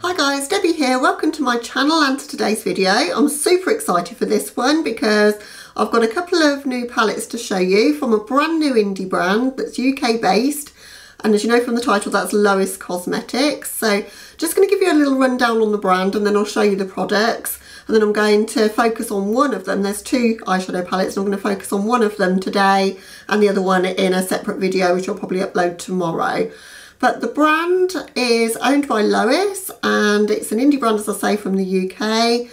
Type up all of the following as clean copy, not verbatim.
Hi guys, Debbie here. Welcome to my channel and to today's video. I'm super excited for this one because I've got a couple of new palettes to show you from a brand new indie brand that's UK based, and as you know from the title, that's Lois Cosmetics. So just going to give you a little rundown on the brand and then I'll show you the products, and then I'm going to focus on one of them. There's two eyeshadow palettes and I'm going to focus on one of them today and the other one in a separate video which I'll probably upload tomorrow. But the brand is owned by Lois and it's an indie brand, as I say, from the UK.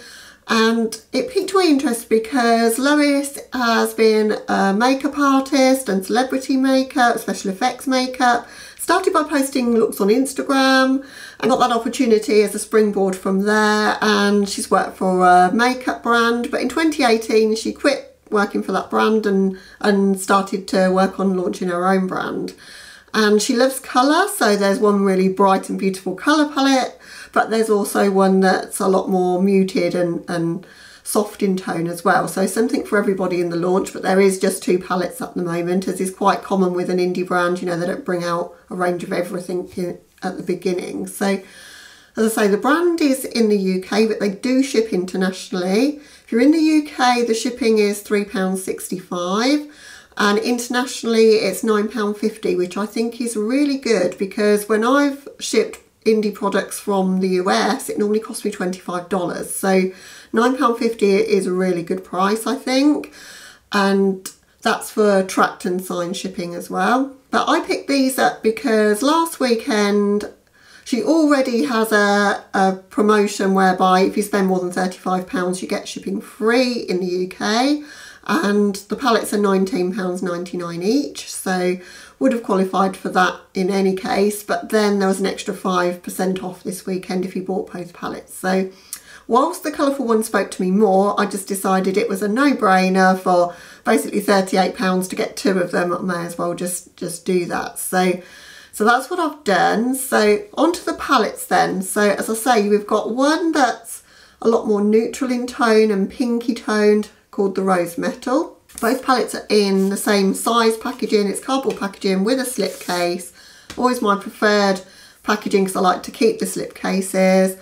And it piqued my interest because Lois has been a makeup artist and celebrity makeup, special effects makeup. Started by posting looks on Instagram and got that opportunity as a springboard from there. And she's worked for a makeup brand. But in 2018, she quit working for that brand and started to work on launching her own brand. And she loves colour, so there's one really bright and beautiful colour palette, but there's also one that's a lot more muted and soft in tone as well. So something for everybody in the launch, but there is just two palettes at the moment, as is quite common with an indie brand. You know, they don't bring out a range of everything at the beginning. So as I say, the brand is in the UK, but they do ship internationally. If you're in the UK, the shipping is £3.65. And internationally it's £9.50, which I think is really good because when I've shipped indie products from the US, it normally costs me $25. So £9.50 is a really good price, I think. And that's for tracked and signed shipping as well. But I picked these up because last weekend she already has a promotion whereby if you spend more than £35, you get shipping free in the UK. And the palettes are £19.99 each, so would have qualified for that in any case, but then there was an extra 5% off this weekend if you bought both palettes. So whilst the colourful one spoke to me more, I just decided it was a no-brainer for basically £38 to get two of them. I may as well just do that. So that's what I've done. So onto the palettes then. So as I say, we've got one that's a lot more neutral in tone and pinky toned, called the Rose Metal. Both palettes are in the same size packaging. It's cardboard packaging with a slip case. Always my preferred packaging because I like to keep the slip cases.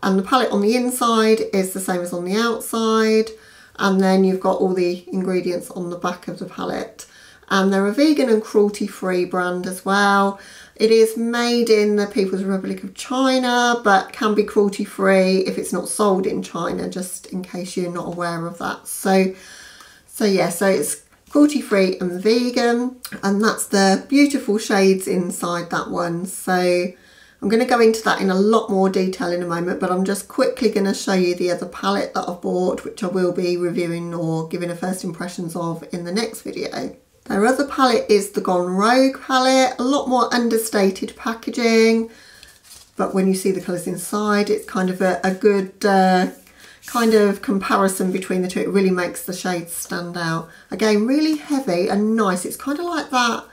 And the palette on the inside is the same as on the outside. And then you've got all the ingredients on the back of the palette. And they're a vegan and cruelty-free brand as well. It is made in the People's Republic of China, but can be cruelty-free if it's not sold in China, just in case you're not aware of that. So it's cruelty-free and vegan, and that's the beautiful shades inside that one. So I'm going to go into that in a lot more detail in a moment, but I'm just quickly going to show you the other palette that I've bought, which I will be reviewing or giving a first impressions of in the next video. Their other palette is the Gone Rogue palette, a lot more understated packaging, but when you see the colours inside, it's kind of a good kind of comparison between the two. It really makes the shades stand out. Again, really heavy and nice. It's kind of like that.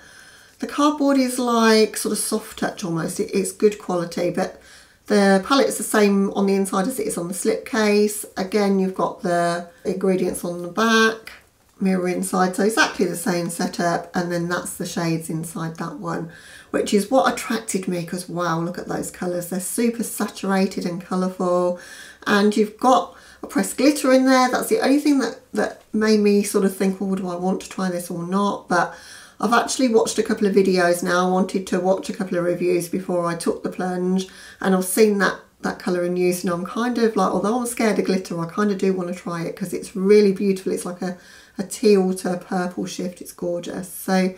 The cardboard is like sort of soft touch almost. It's good quality, but the palette is the same on the inside as it is on the slipcase. Again, you've got the ingredients on the back. Mirror inside, so exactly the same setup, and then that's the shades inside that one, which is what attracted me because wow, look at those colours. They're super saturated and colourful, and you've got a pressed glitter in there. That's the only thing that made me sort of think, well, do I want to try this or not? But I've actually watched a couple of videos now. I wanted to watch a couple of reviews before I took the plunge, and I've seen that colour in use, and I'm kind of like, although I'm scared of glitter, I kind of do want to try it because it's really beautiful. It's like a teal to purple shift. It's gorgeous. So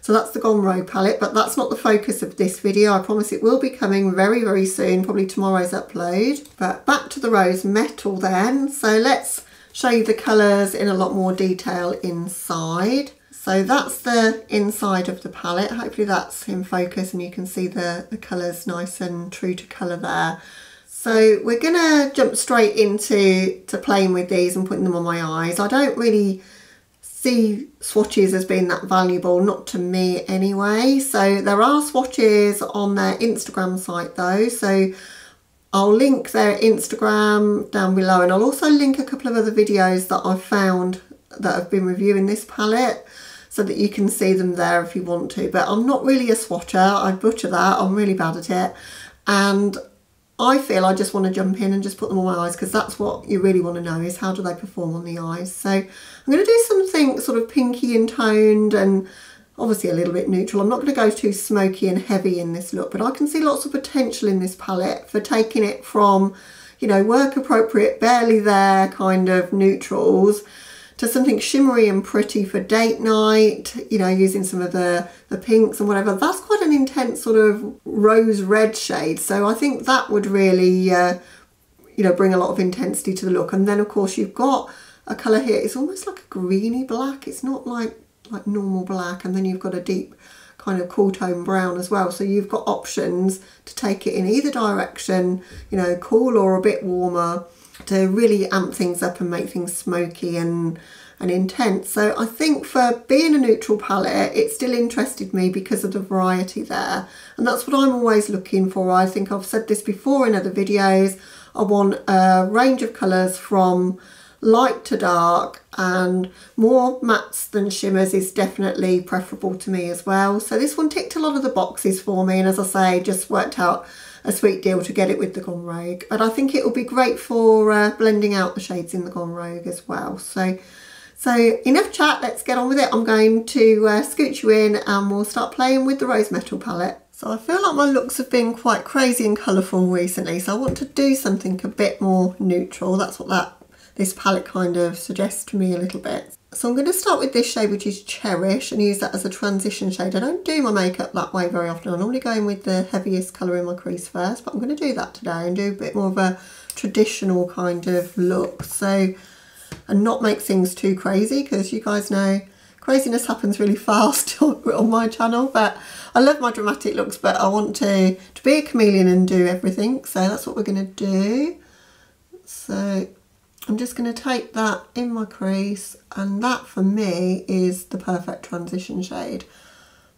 that's the Gone Rogue palette, but that's not the focus of this video. I promise it will be coming very, very soon, probably tomorrow's upload. But back to the Rose Metal then. So let's show you the colours in a lot more detail inside. So that's the inside of the palette. Hopefully that's in focus and you can see the colours nice and true to colour there. So we're going to jump straight into playing with these and putting them on my eyes. I don't really see swatches as being that valuable, not to me anyway. So there are swatches on their Instagram site though. So I'll link their Instagram down below, and I'll also link a couple of other videos that I've found that have been reviewing this palette so that you can see them there if you want to. But I'm not really a swatcher. I butcher that. I'm really bad at it. And I feel I just want to jump in and just put them on my eyes, because that's what you really want to know, is how do they perform on the eyes. So I'm going to do something sort of pinky and toned and obviously a little bit neutral. I'm not going to go too smoky and heavy in this look, but I can see lots of potential in this palette for taking it from, you know, work appropriate, barely there kind of neutrals to something shimmery and pretty for date night, you know, using some of the pinks and whatever. That's quite an intense sort of rose red shade. So I think that would really, you know, bring a lot of intensity to the look. And then of course you've got a colour here. It's almost like a greeny black. It's not like normal black. And then you've got a deep kind of cool tone brown as well. So you've got options to take it in either direction, you know, cool or a bit warmer, to really amp things up and make things smoky and intense. So I think for being a neutral palette, it still interested me because of the variety there. And that's what I'm always looking for. I think I've said this before in other videos. I want a range of colours from light to dark, and more mattes than shimmers is definitely preferable to me as well. So this one ticked a lot of the boxes for me, and as I say, just worked out a sweet deal to get it with the Gone Rogue. But I think it will be great for blending out the shades in the Gone Rogue as well. So enough chat, let's get on with it. I'm going to scoot you in and we'll start playing with the Rose Metal palette. So I feel like my looks have been quite crazy and colourful recently, so I want to do something a bit more neutral. That's what this palette kind of suggests to me a little bit. So I'm going to start with this shade, which is Cherish, and use that as a transition shade. I don't do my makeup that way very often. I normally go in with the heaviest colour in my crease first, but I'm going to do that today and do a bit more of a traditional kind of look. So, and not make things too crazy, because you guys know craziness happens really fast on my channel. But I love my dramatic looks, but I want to be a chameleon and do everything. So that's what we're going to do. So I'm just going to take that in my crease, and that for me is the perfect transition shade.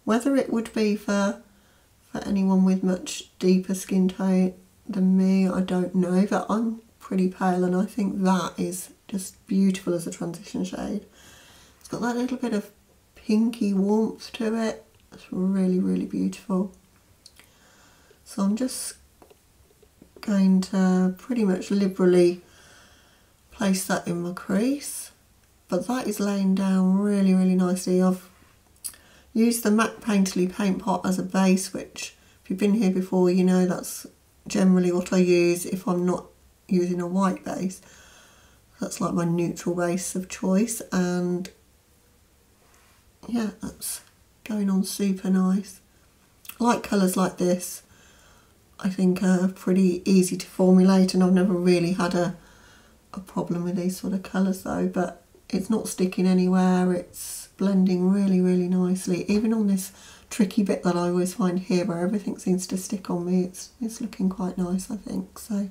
Whether it would be for anyone with much deeper skin tone than me, I don't know, but I'm pretty pale and I think that is just beautiful as a transition shade. It's got that little bit of pinky warmth to it. It's really, really beautiful. So I'm just going to pretty much liberally place that in my crease, but that is laying down really, really nicely. I've used the MAC Painterly paint pot as a base, which if you've been here before, you know that's generally what I use if I'm not using a white base. That's like my neutral base of choice, and yeah, that's going on super nice. I like colours like this. I think are pretty easy to formulate, and I've never really had a problem with these sort of colours though, but it's not sticking anywhere. It's blending really, really nicely. Even on this tricky bit that I always find here where everything seems to stick on me, it's looking quite nice, I think. So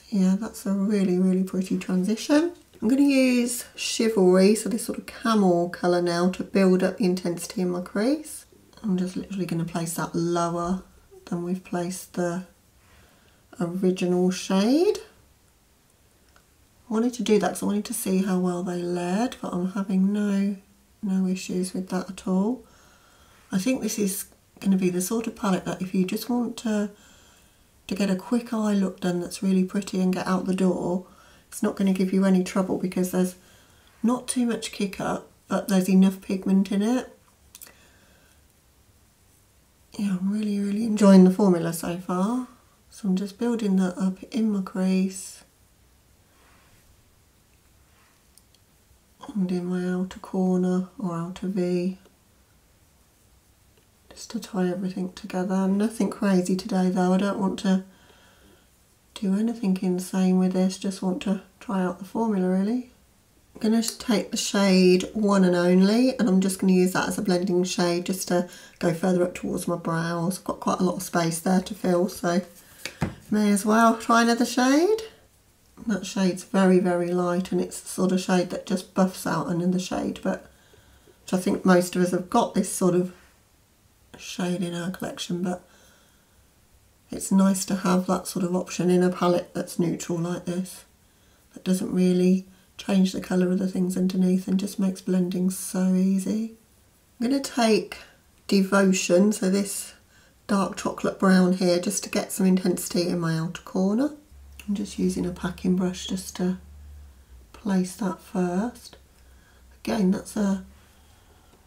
yeah, that's a really, really pretty transition. I'm going to use Chivalry, so this sort of camel colour now, to build up the intensity in my crease. I'm just literally going to place that lower than we've placed the original shade. I wanted to do that because I wanted to see how well they layered, but I'm having no issues with that at all. I think this is going to be the sort of palette that if you just want to get a quick eye look done that's really pretty and get out the door, it's not going to give you any trouble because there's not too much kick up, but there's enough pigment in it. Yeah, I'm really, really enjoying the formula so far. So I'm just building that up in my crease and in my outer corner or outer V, just to tie everything together. Nothing crazy today though. I don't want to do anything insane with this, just want to try out the formula really. I'm going to take the shade One and Only, and I'm just going to use that as a blending shade just to go further up towards my brows. I've got quite a lot of space there to fill, so may as well try another shade. That shade's very, very light, and it's the sort of shade that just buffs out another shade, but which I think most of us have got this sort of shade in our collection, but it's nice to have that sort of option in a palette that's neutral like this, that doesn't really change the colour of the things underneath and just makes blending so easy. I'm going to take Devotion, so this dark chocolate brown here just to get some intensity in my outer corner. I'm just using a packing brush just to place that first. Again, that's a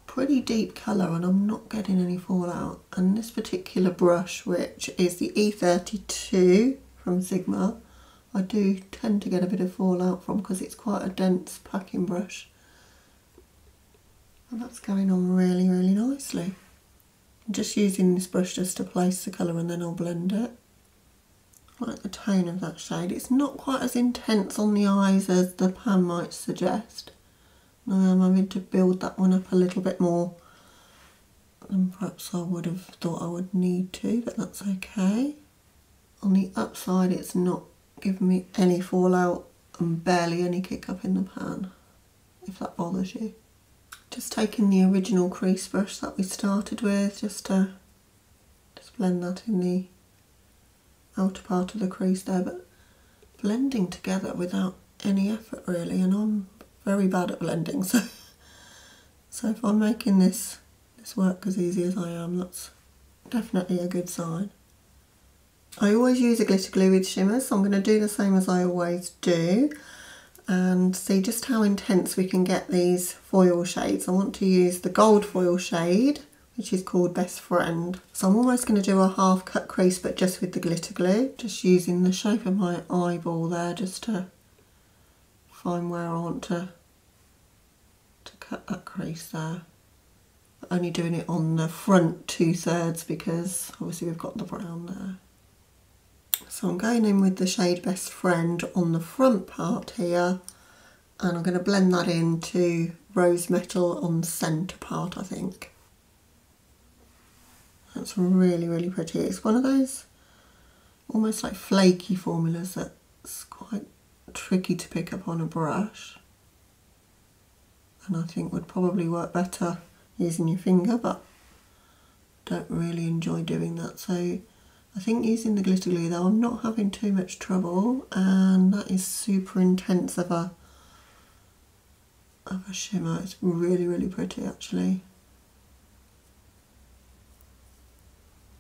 pretty deep colour and I'm not getting any fallout. And this particular brush, which is the E32 from Sigma, I do tend to get a bit of fallout from because it's quite a dense packing brush. And that's going on really, really nicely. I'm just using this brush just to place the colour and then I'll blend it. I like the tone of that shade. It's not quite as intense on the eyes as the pan might suggest. I'm having to build that one up a little bit more than perhaps I would have thought I would need to, but that's okay. On the upside it's not giving me any fallout and barely any kick up in the pan, if that bothers you. Just taking the original crease brush that we started with just to blend that in the outer part of the crease there, but blending together without any effort really, and I'm very bad at blending, so if I'm making this work as easy as I am, that's definitely a good sign. I always use a glitter glue with shimmers, so I'm going to do the same as I always do and see just how intense we can get these foil shades. I want to use the gold foil shade, which is called Best Friend. So I'm almost going to do a half cut crease, but just with the glitter glue, just using the shape of my eyeball there just to find where I want to cut that crease there. But only doing it on the front 2/3 because obviously we've got the brown there. So I'm going in with the shade Best Friend on the front part here, and I'm going to blend that into Rose Metal on the centre part, I think. That's really, really pretty. It's one of those almost like flaky formulas that's quite tricky to pick up on a brush, and I think would probably work better using your finger, but don't really enjoy doing that. So I think using the glitter glue though, I'm not having too much trouble, and that is super intense of a shimmer. It's really, really pretty actually.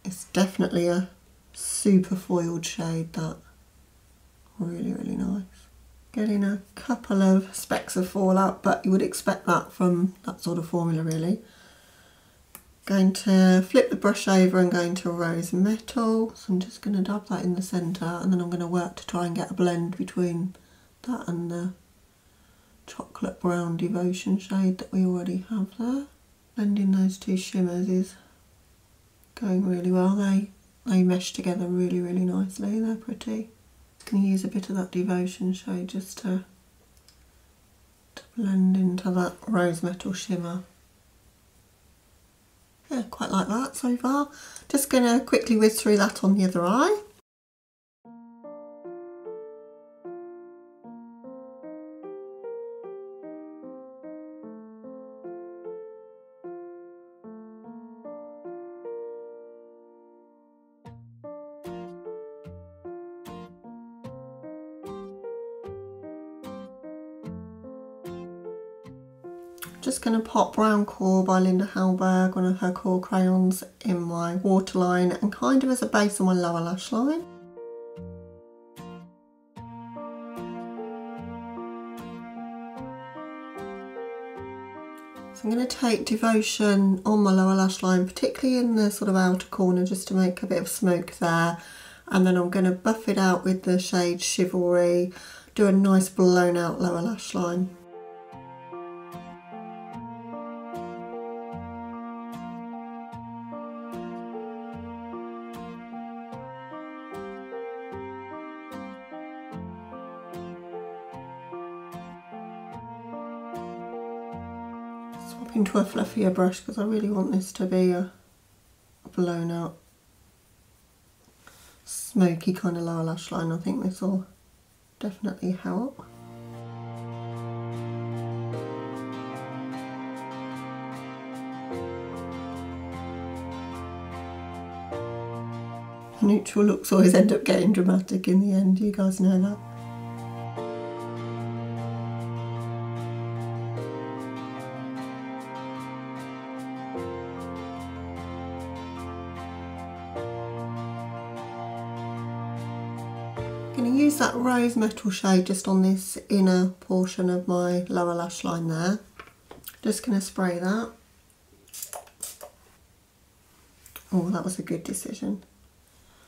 It's definitely a super foiled shade, that. Really, really nice. Getting a couple of specks of fallout, but you would expect that from that sort of formula really. Going to flip the brush over and going to Rose Metal. So I'm just going to dab that in the centre, and then I'm going to work to try and get a blend between that and the chocolate brown Devotion shade that we already have there. Blending those two shimmers is going really well. They mesh together really, really nicely. They're pretty. Going to use a bit of that Devotion shade just to blend into that Rose Metal shimmer. Yeah, quite like that so far. Just going to quickly whiz through that on the other eye. Just going to pop Brown Core by Linda Hallberg, one of her core crayons, in my waterline and kind of as a base on my lower lash line. So I'm going to take Devotion on my lower lash line, particularly in the sort of outer corner, just to make a bit of smoke there. And then I'm going to buff it out with the shade Chivalry, do a nice blown out lower lash line. Swap into a fluffier brush because I really want this to be a blown out smoky kind of lower lash line. I think this will definitely help. Neutral looks always end up getting dramatic in the end, you guys know that. going to use that rose metal shade just on this inner portion of my lower lash line there. Just going to spray that. Oh, that was a good decision.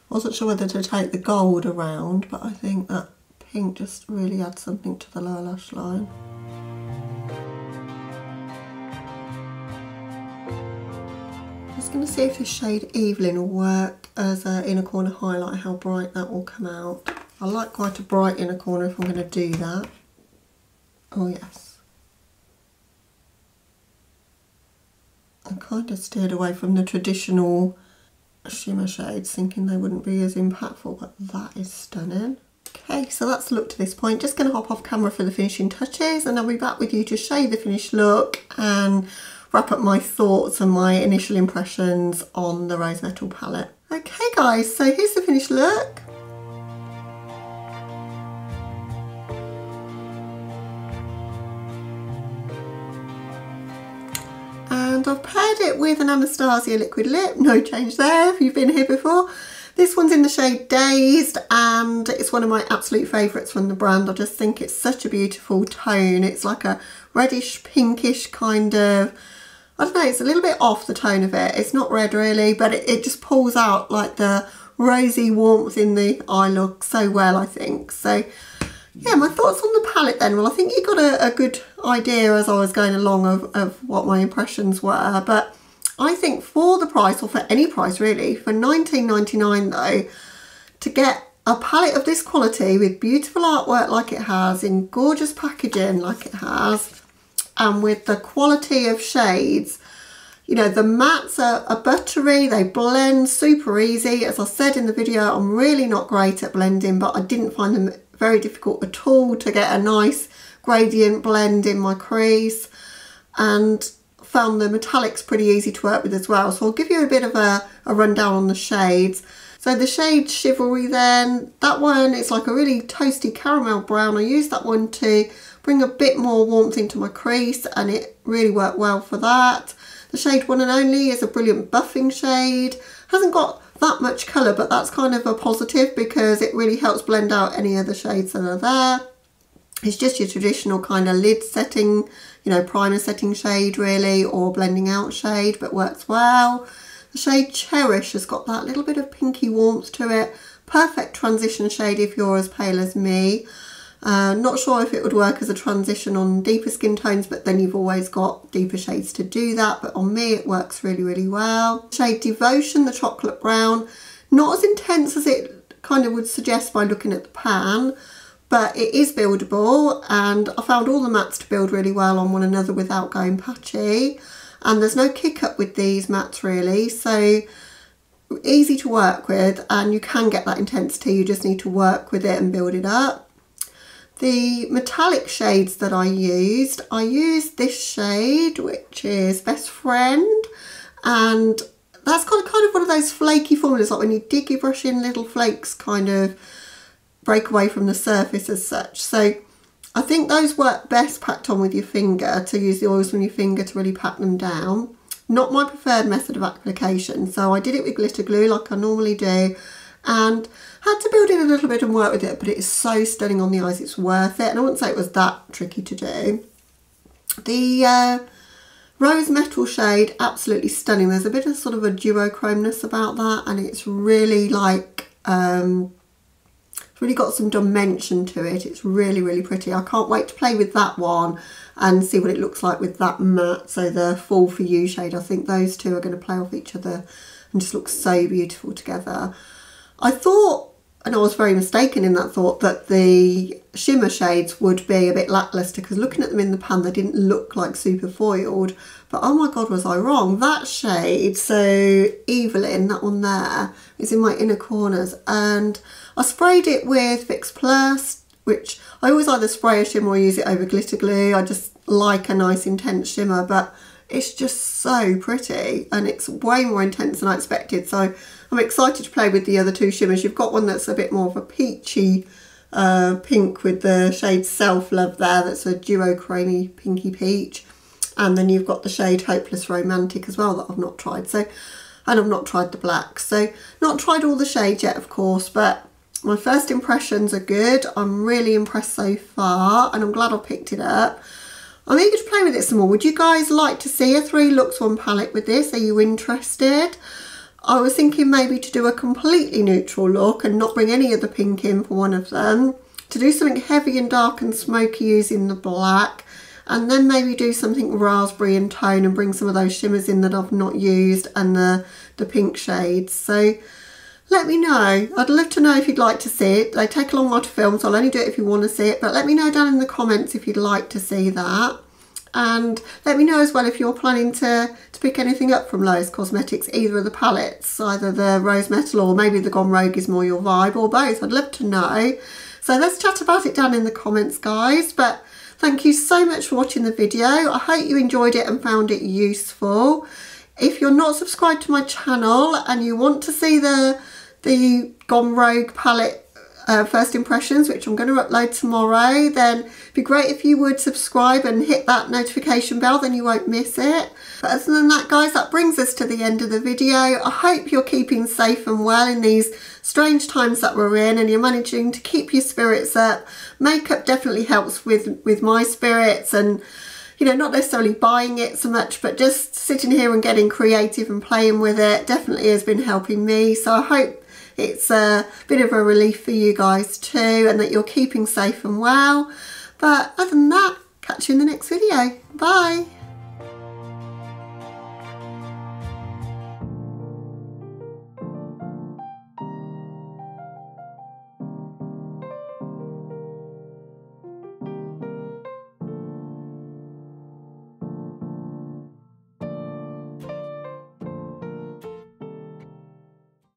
I wasn't sure whether to take the gold around, but I think that pink just really adds something to the lower lash line. Just going to see if this shade Evelyn will work as an inner corner highlight, how bright that will come out. I like quite a bright inner corner if I'm going to do that. Oh yes. I kind of steered away from the traditional shimmer shades thinking they wouldn't be as impactful, but that is stunning. Okay, so that's the look to this point. Just going to hop off camera for the finishing touches and I'll be back with you to show you the finished look and wrap up my thoughts and my initial impressions on the Rose Metal palette. Okay guys, so here's the finished look. And I've paired it with an Anastasia liquid lip, no change there if you've been here before. This one's in the shade Dazed and it's one of my absolute favourites from the brand. I just think it's such a beautiful tone. It's like a reddish pinkish kind of, I don't know, it's a little bit off the tone of it. It's not red really, but it just pulls out like the rosy warmth in the eye look so well, I think. So yeah, my thoughts on the palette then. Well, I think you got a good idea as I was going along of what my impressions were, but I think for the price, or for any price really, for $19.99 though, to get a palette of this quality with beautiful artwork like it has, in gorgeous packaging like it has, and with the quality of shades, you know, the mattes are buttery, they blend super easy. As I said in the video, I'm really not great at blending, but I didn't find them very difficult at all to get a nice gradient blend in my crease, and found the metallics pretty easy to work with as well. So I'll give you a bit of a rundown on the shades. So the shade Chivalry then, that one is like a really toasty caramel brown. I used that one to bring a bit more warmth into my crease and it really worked well for that. The shade One and Only is a brilliant buffing shade. Hasn't got that much colour, but that's kind of a positive because it really helps blend out any other shades that are there. It's just your traditional kind of lid setting, you know, primer setting shade really, or blending out shade, but works well. The shade Cherish has got that little bit of pinky warmth to it. Perfect transition shade if you're as pale as me. Not sure if it would work as a transition on deeper skin tones, but then you've always got deeper shades to do that. But on me, it works really, really well. Shade Devotion, the chocolate brown, not as intense as it kind of would suggest by looking at the pan, but it is buildable, and I found all the mattes to build really well on one another without going patchy. And there's no kick up with these mattes really, so easy to work with, and you can get that intensity. You just need to work with it and build it up. The metallic shades that I used this shade, which is Best Friend, and that's got kind of one of those flaky formulas, like when you dig your brush in, little flakes kind of break away from the surface as such. So I think those work best packed on with your finger, to use the oils from your finger to really pack them down. Not my preferred method of application, so I did it with glitter glue like I normally do, and had to build in a little bit and work with it, but it is so stunning on the eyes, it's worth it, and I wouldn't say it was that tricky to do. The Rose Metal shade, absolutely stunning. There's a bit of sort of a duochromeness about that, and it's really like really got some dimension to it. It's really, really pretty. I can't wait to play with that one and see what it looks like with that matte. So the Fall For You shade, I think those two are going to play off each other and just look so beautiful together. I thought, and I was very mistaken in that thought, that the shimmer shades would be a bit lackluster, because looking at them in the pan they didn't look like super foiled, but oh my god was I wrong. That shade, so Evelyn, that one there, is in my inner corners, and I sprayed it with Fix Plus, which I always either spray a shimmer or use it over glitter glue. I just like a nice intense shimmer, but it's just so pretty and it's way more intense than I expected. So I'm excited to play with the other two shimmers. You've got one that's a bit more of a peachy pink with the shade Self Love there, that's a duochrome pinky peach, and then you've got the shade Hopeless Romantic as well that I've not tried. So, and I've not tried the black, so not tried all the shades yet of course, but My first impressions are good. I'm really impressed so far, and I'm glad I picked it up. I'm eager to play with it some more. Would you guys like to see a 3 looks 1 palette with this? Are you interested? I was thinking maybe to do a completely neutral look and not bring any of the pink in for one of them. To do something heavy and dark and smoky using the black. And then maybe do something raspberry in tone and bring some of those shimmers in that I've not used and the pink shades. So let me know. I'd love to know if you'd like to see it. They take a long while to film, so I'll only do it if you want to see it. But let me know down in the comments if you'd like to see that. And let me know as well if you're planning to pick anything up from Lois Cosmetics, either of the palettes, either the Rose Metal or maybe the Gone Rogue is more your vibe, or both. I'd love to know. So let's chat about it down in the comments, guys. But thank you so much for watching the video. I hope you enjoyed it and found it useful. If you're not subscribed to my channel and you want to see the Gone Rogue palette first impressions, which I'm going to upload tomorrow, then it'd be great if you would subscribe and hit that notification bell, then you won't miss it. But other than that, guys, that brings us to the end of the video. I hope you're keeping safe and well in these strange times that we're in, and you're managing to keep your spirits up. Makeup definitely helps with my spirits, and you know, not necessarily buying it so much, but just sitting here and getting creative and playing with it definitely has been helping me. So I hope it's a bit of a relief for you guys too, and that you're keeping safe and well. But other than that, catch you in the next video. Bye.